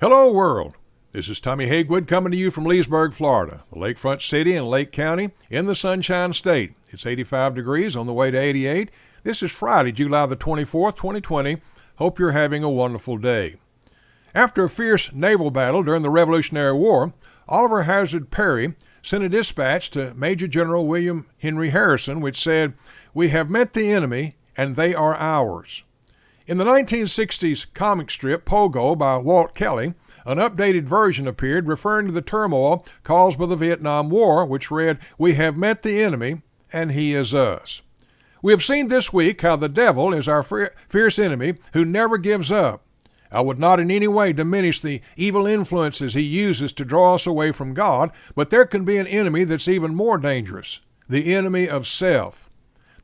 Hello, world. This is Tommy Hagewood coming to you from Leesburg, Florida, the lakefront city in Lake County in the Sunshine State. It's 85 degrees on the way to 88. This is Friday, July the 24th, 2020. Hope you're having a wonderful day. After a fierce naval battle during the Revolutionary War, Oliver Hazard Perry sent a dispatch to Major General William Henry Harrison, which said, "We have met the enemy, and they are ours." In the 1960s comic strip Pogo by Walt Kelly, an updated version appeared referring to the turmoil caused by the Vietnam War, which read, "We have met the enemy, and he is us." We have seen this week how the devil is our fierce enemy who never gives up. I would not in any way diminish the evil influences he uses to draw us away from God, but there can be an enemy that's even more dangerous, the enemy of self.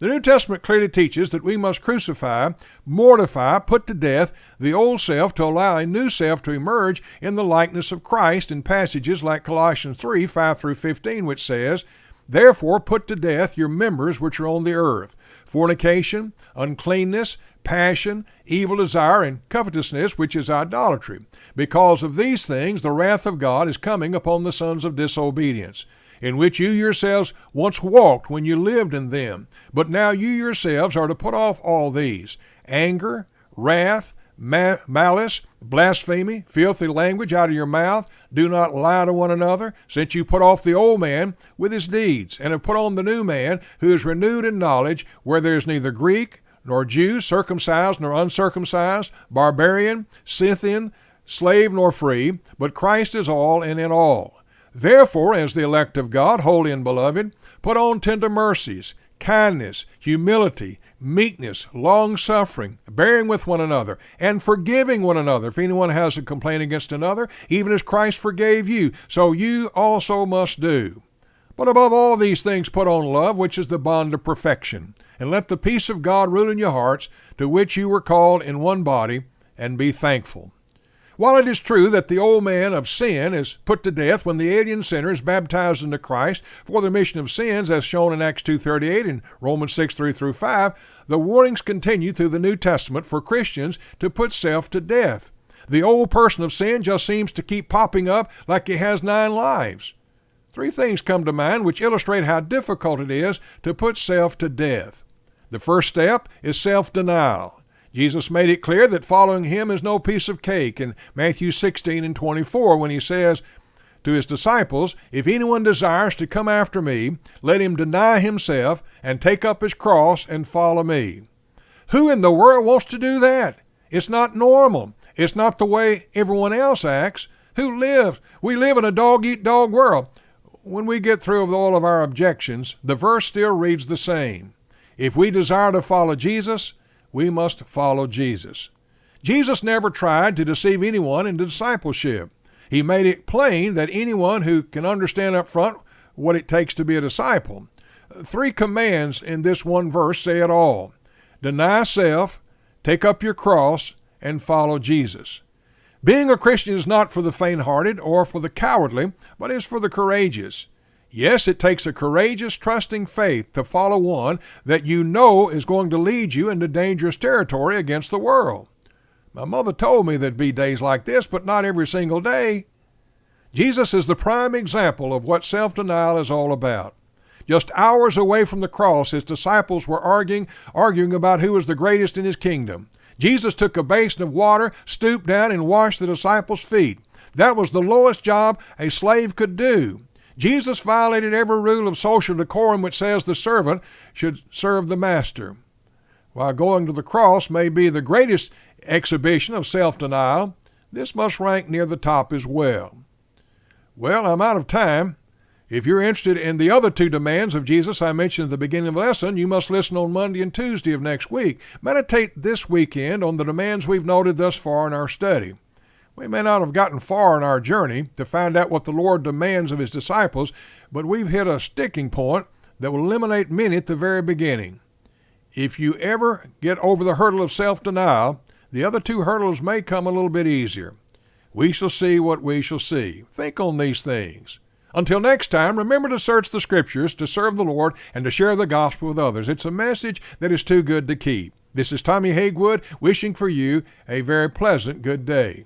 The New Testament clearly teaches that we must crucify, mortify, put to death the old self to allow a new self to emerge in the likeness of Christ in passages like Colossians 3, 5 through 15, which says, "Therefore put to death your members which are on the earth, fornication, uncleanness, passion, evil desire, and covetousness, which is idolatry. Because of these things the wrath of God is coming upon the sons of disobedience, in which you yourselves once walked when you lived in them. But now you yourselves are to put off all these: anger, wrath, malice, blasphemy, filthy language out of your mouth. Do not lie to one another, since you put off the old man with his deeds, and have put on the new man, who is renewed in knowledge, where there is neither Greek nor Jew, circumcised nor uncircumcised, barbarian, Scythian, slave nor free, but Christ is all and in all. Therefore, as the elect of God, holy and beloved, put on tender mercies, kindness, humility, meekness, long-suffering, bearing with one another, and forgiving one another. If anyone has a complaint against another, even as Christ forgave you, so you also must do. But above all these things put on love, which is the bond of perfection. And let the peace of God rule in your hearts, to which you were called in one body, and be thankful." While it is true that the old man of sin is put to death when the alien sinner is baptized into Christ for the remission of sins, as shown in Acts 2:38 and Romans 6:3 through 5, the warnings continue through the New Testament for Christians to put self to death. The old person of sin just seems to keep popping up like he has 9 lives. 3 things come to mind which illustrate how difficult it is to put self to death. The first step is self-denial. Jesus made it clear that following him is no piece of cake in Matthew 16 and 24 when he says to his disciples, "If anyone desires to come after me, let him deny himself and take up his cross and follow me." Who in the world wants to do that? It's not normal. It's not the way everyone else acts. Who lives? We live in a dog-eat-dog world. When we get through with all of our objections, the verse still reads the same. If we desire to follow Jesus, we must follow Jesus. Jesus never tried to deceive anyone into discipleship. He made it plain that anyone who can understand up front what it takes to be a disciple. 3 commands in this one verse say it all. Deny self, take up your cross, and follow Jesus. Being a Christian is not for the faint-hearted or for the cowardly, but is for the courageous. Yes, it takes a courageous, trusting faith to follow one that you know is going to lead you into dangerous territory against the world. My mother told me there'd be days like this, but not every single day. Jesus is the prime example of what self-denial is all about. Just hours away from the cross, his disciples were arguing about who was the greatest in his kingdom. Jesus took a basin of water, stooped down, and washed the disciples' feet. That was the lowest job a slave could do. Jesus violated every rule of social decorum which says the servant should serve the master. While going to the cross may be the greatest exhibition of self-denial, this must rank near the top as well. Well, I'm out of time. If you're interested in the other 2 demands of Jesus I mentioned at the beginning of the lesson, you must listen on Monday and Tuesday of next week. Meditate this weekend on the demands we've noted thus far in our study. We may not have gotten far in our journey to find out what the Lord demands of his disciples, but we've hit a sticking point that will eliminate many at the very beginning. If you ever get over the hurdle of self-denial, the other 2 hurdles may come a little bit easier. We shall see what we shall see. Think on these things. Until next time, remember to search the Scriptures, to serve the Lord, and to share the gospel with others. It's a message that is too good to keep. This is Tommy Hagewood wishing for you a very pleasant good day.